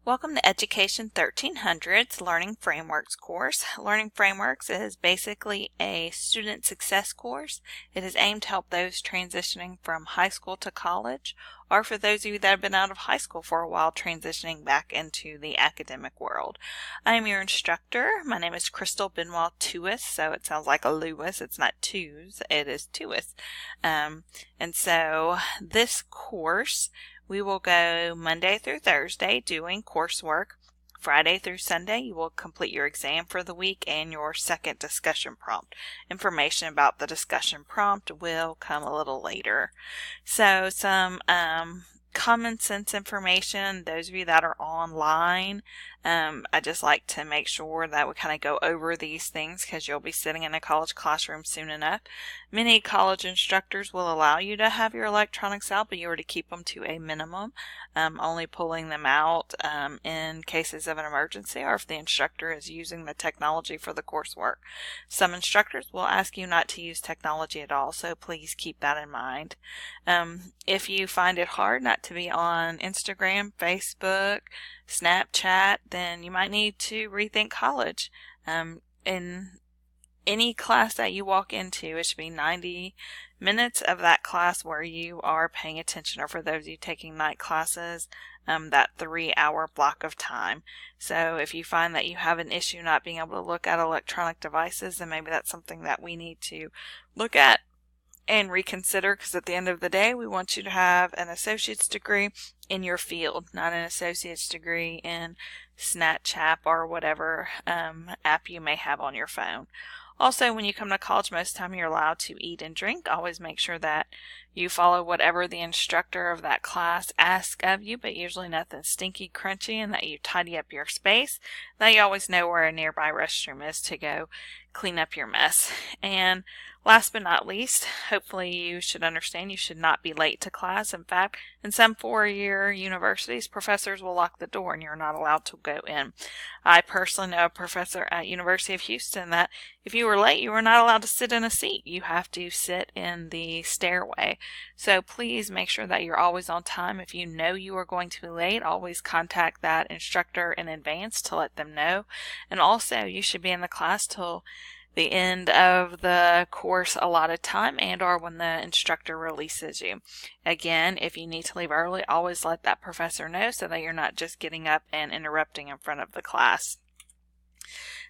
Welcome to Education 1300's Learning Frameworks course. Learning Frameworks is basically a student success course. It is aimed to help those transitioning from high school to college, or for those of you that have been out of high school for a while transitioning back into the academic world. I am your instructor. My name is Crystal Benoit Tuis, so it sounds like a Lewis. It's not Twos, it is Tuis. And so this course, we will go Monday through Thursday doing coursework. Friday through Sunday, you will complete your exam for the week and your second discussion prompt. Information about the discussion prompt will come a little later. So some common sense information, those of you that are online, I just like to make sure that we kind of go over these things because you'll be sitting in a college classroom soon enough. Many college instructors will allow you to have your electronics out, but you are to keep them to a minimum, only pulling them out in cases of an emergency or if the instructor is using the technology for the coursework. Some instructors will ask you not to use technology at all, so please keep that in mind. If you find it hard not to be on Instagram, Facebook, Snapchat, then you might need to rethink college. In any class that you walk into, it should be 90 minutes of that class where you are paying attention, or for those of you taking night classes, that 3-hour block of time. So if you find that you have an issue not being able to look at electronic devices, then maybe that's something that we need to look at and reconsider, because at the end of the day, we want you to have an associate's degree in your field, not an associate's degree in Snapchat or whatever app you may have on your phone. Also, when you come to college, most of the time you're allowed to eat and drink. Always make sure that you follow whatever the instructor of that class asks of you, but usually nothing stinky, crunchy, and that you tidy up your space. That you always know where a nearby restroom is to go clean up your mess. And last but not least, hopefully you should understand you should not be late to class. In fact, in some 4-year universities, professors will lock the door and you're not allowed to go in. I personally know a professor at University of Houston that if you were late, you were not allowed to sit in a seat. You have to sit in the stairway. So please make sure that you're always on time. If you know you are going to be late, always contact that instructor in advance to let them know. And also, you should be in the class till the end of the course allotted time and or when the instructor releases you. Again, if you need to leave early, always let that professor know so that you're not just getting up and interrupting in front of the class.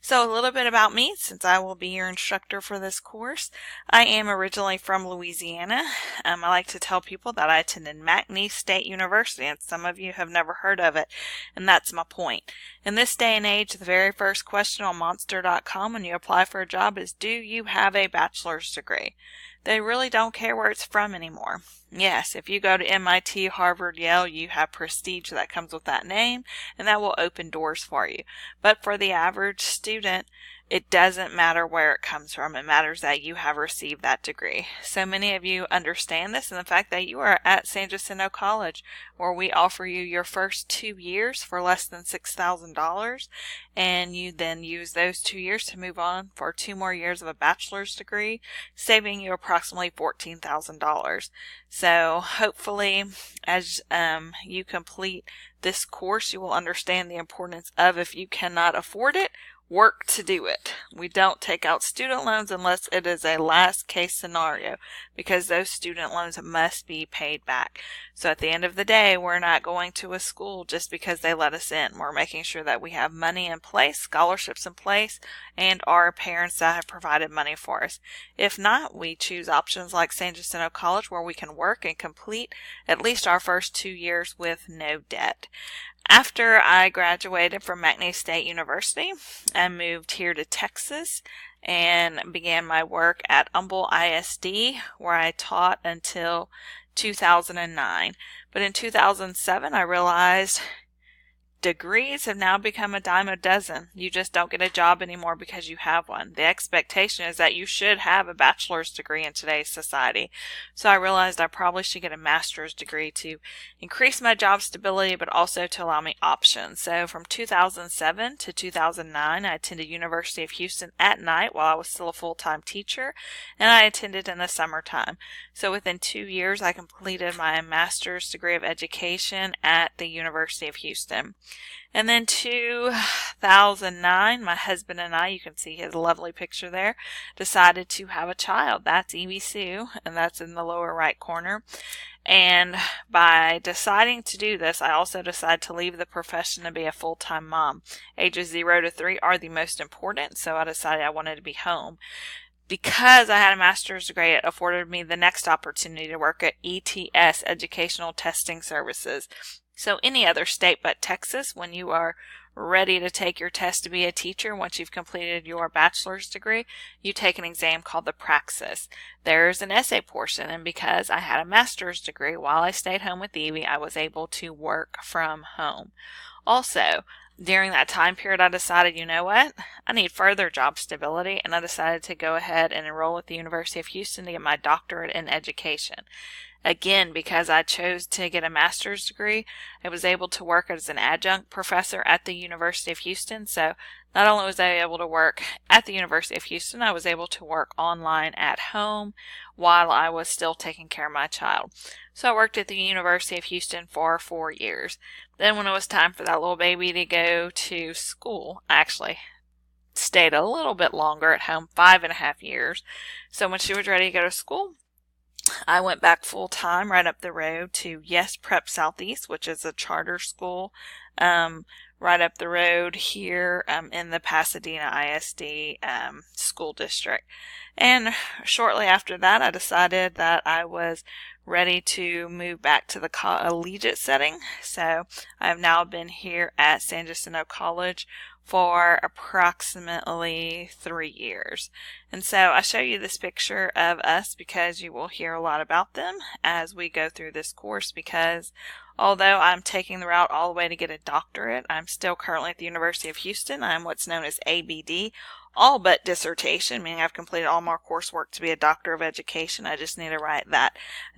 So a little bit about me, since I will be your instructor for this course. I am originally from Louisiana. I like to tell people that I attended McNeese State University, and some of you have never heard of it, and that's my point. In this day and age, the very first question on Monster.com when you apply for a job is, do you have a bachelor's degree? They really don't care where it's from anymore. Yes, if you go to MIT, Harvard, Yale, you have prestige that comes with that name, and that will open doors for you. But for the average student, it doesn't matter where it comes from. It matters that you have received that degree. So many of you understand this, and the fact that you are at San Jacinto College, where we offer you your first 2 years for less than $6,000, and you then use those 2 years to move on for 2 more years of a bachelor's degree, saving you approximately $14,000. So hopefully, as you complete this course, you will understand the importance of, if you cannot afford it, work to do it. We don't take out student loans unless it is a last case scenario, because those student loans must be paid back. So at the end of the day, we're not going to a school just because they let us in. We're making sure that we have money in place, scholarships in place, and our parents that have provided money for us. If not, we choose options like San Jacinto College, where we can work and complete at least our first 2 years with no debt. After I graduated from McNeese State University, I moved here to Texas and began my work at Humble ISD, where I taught until 2009. But in 2007, I realized degrees have now become a dime a dozen. You just don't get a job anymore because you have one. The expectation is that you should have a bachelor's degree in today's society. So I realized I probably should get a master's degree to increase my job stability, but also to allow me options. So from 2007 to 2009, I attended University of Houston at night while I was still a full-time teacher, and I attended in the summertime. So within 2 years, I completed my master's degree of education at the University of Houston. And then 2009, my husband and I, you can see his lovely picture there, decided to have a child. That's Evie Sue, and that's in the lower right corner. And by deciding to do this, I also decided to leave the profession to be a full-time mom. Ages 0 to 3 are the most important, so I decided I wanted to be home. Because I had a master's degree, it afforded me the next opportunity to work at ETS, Educational Testing Services. So any other state but Texas, when you are ready to take your test to be a teacher, once you've completed your bachelor's degree, you take an exam called the Praxis. There's an essay portion, and because I had a master's degree, while I stayed home with Evie, I was able to work from home. Also, during that time period, I decided, you know what? I need further job stability, and I decided to go ahead and enroll at the University of Houston to get my doctorate in education. Again, because I chose to get a master's degree, I was able to work as an adjunct professor at the University of Houston. So not only was I able to work at the University of Houston, I was able to work online at home while I was still taking care of my child. So I worked at the University of Houston for 4 years. Then when it was time for that little baby to go to school, I actually stayed a little bit longer at home, 5.5 years. So when she was ready to go to school, I went back full time right up the road to Yes Prep Southeast, which is a charter school right up the road here in the Pasadena ISD school district. And shortly after that, I decided that I was ready to move back to the collegiate setting. So I have now been here at San Jacinto College for approximately 3 years. And so I show you this picture of us because you will hear a lot about them as we go through this course, because although I'm taking the route all the way to get a doctorate, I'm still currently at the University of Houston. I'm what's known as ABD, all but dissertation, meaning I've completed all my coursework to be a doctor of education. I just need to write that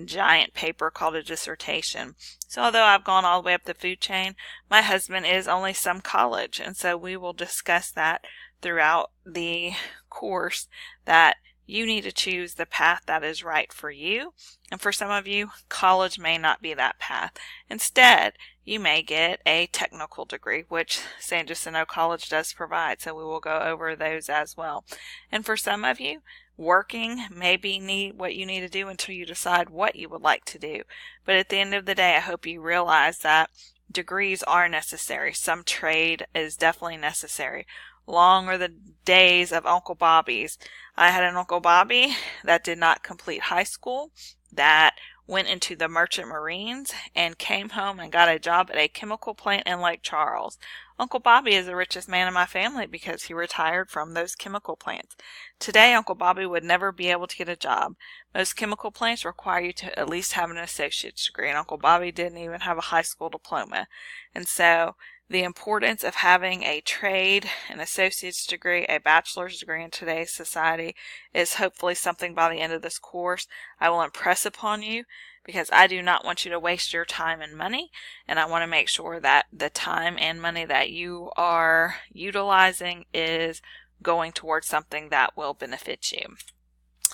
giant paper called a dissertation. So although I've gone all the way up the food chain, my husband is only some college, and so we will discuss that throughout the course, that you need to choose the path that is right for you. And for some of you, college may not be that path. Instead, you may get a technical degree, which San Jacinto College does provide, so we will go over those as well. And for some of you, working may be what you need to do until you decide what you would like to do. But at the end of the day, I hope you realize that degrees are necessary. Some trade is definitely necessary. Long are the days of Uncle Bobby's. I had an Uncle Bobby that did not complete high school, that went into the Merchant Marines and came home and got a job at a chemical plant in Lake Charles. Uncle Bobby is the richest man in my family because he retired from those chemical plants. Today, Uncle Bobby would never be able to get a job. Most chemical plants require you to at least have an associate's degree, and Uncle Bobby didn't even have a high school diploma. And so the importance of having a trade, an associate's degree, a bachelor's degree in today's society is hopefully something by the end of this course I will impress upon you, because I do not want you to waste your time and money, and I want to make sure that the time and money that you are utilizing is going towards something that will benefit you.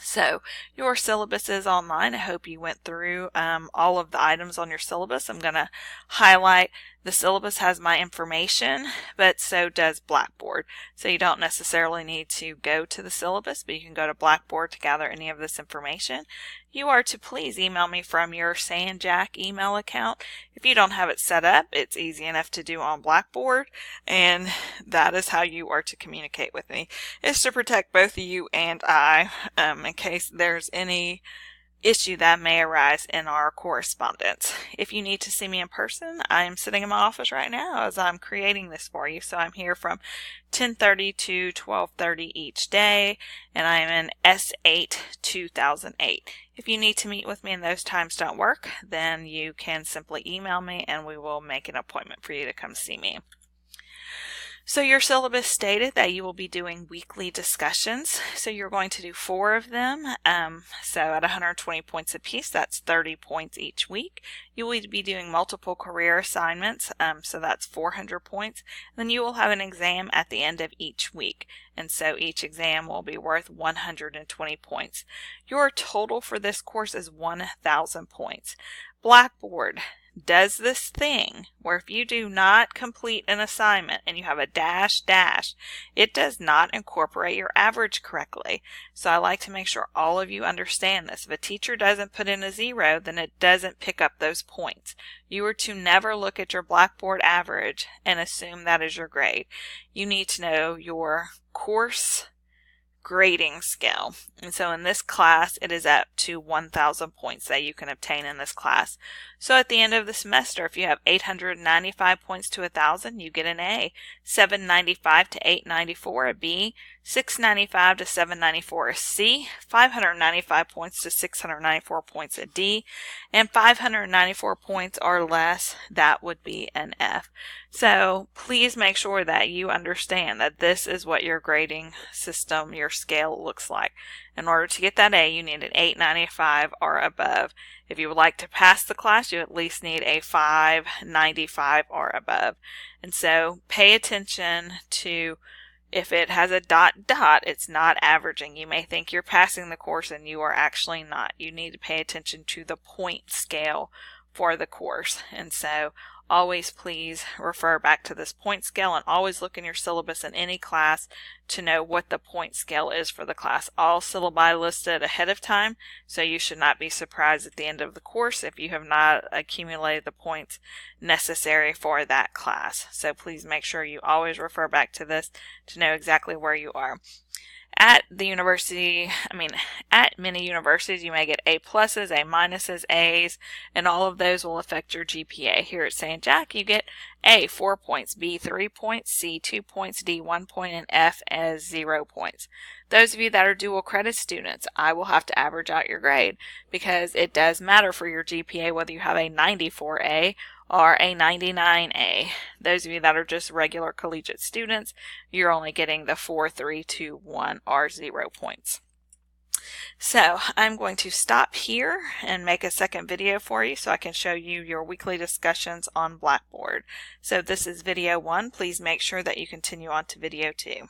So your syllabus is online. I hope you went through all of the items on your syllabus. I'm going to highlight the syllabus has my information, but so does Blackboard. So you don't necessarily need to go to the syllabus, but you can go to Blackboard to gather any of this information. You are to please email me from your Sanjack email account. If you don't have it set up, it's easy enough to do on Blackboard, and that is how you are to communicate with me. It's to protect both you and I in case there's any issue that may arise in our correspondence. If you need to see me in person, I am sitting in my office right now as I'm creating this for you. So I'm here from 10:30 to 12:30 each day, and I am in S8 2008. If you need to meet with me and those times don't work, then you can simply email me and we will make an appointment for you to come see me. So your syllabus stated that you will be doing weekly discussions. So you're going to do 4 of them. So at 120 points apiece, that's 30 points each week. You will be doing multiple career assignments. So that's 400 points. And then you will have an exam at the end of each week. And so each exam will be worth 120 points. Your total for this course is 1,000 points. Blackboard does this thing where if you do not complete an assignment and you have a dash dash, it does not incorporate your average correctly. So I like to make sure all of you understand this. If a teacher doesn't put in a 0, then it doesn't pick up those points. You are to never look at your Blackboard average and assume that is your grade. You need to know your course grading scale. And so in this class, it is up to 1,000 points that you can obtain in this class. So at the end of the semester, if you have 895 points to 1,000, you get an A. 795 to 894, a B. 695 to 794, a C. 595 points to 694 points, a D. And 594 points or less, that would be an F. So please make sure that you understand that this is what your grading system, your scale looks like. In order to get that A, you need an 895 or above. If you would like to pass the class, you at least need a 595 or above. And so pay attention to, if it has a dot dot, it's not averaging. You may think you're passing the course and you are actually not. You need to pay attention to the point scale for the course. And so always please refer back to this point scale, and always look in your syllabus in any class to know what the point scale is for the class. All syllabi listed ahead of time, so you should not be surprised at the end of the course if you have not accumulated the points necessary for that class. So please make sure you always refer back to this to know exactly where you are. At the university, at many universities, you may get A pluses, A minuses, A's, and all of those will affect your GPA. Here at St. Jack, you get A, 4 points, B, 3 points, C, 2 points, D, 1 point, and F as 0 points. Those of you that are dual credit students, I will have to average out your grade because it does matter for your GPA whether you have a 94A or a 99A. Those of you that are just regular collegiate students, you're only getting the 4, 3, 2, 1, or 0 points. So I'm going to stop here and make a second video for you so I can show you your weekly discussions on Blackboard. So this is video 1. Please make sure that you continue on to video 2.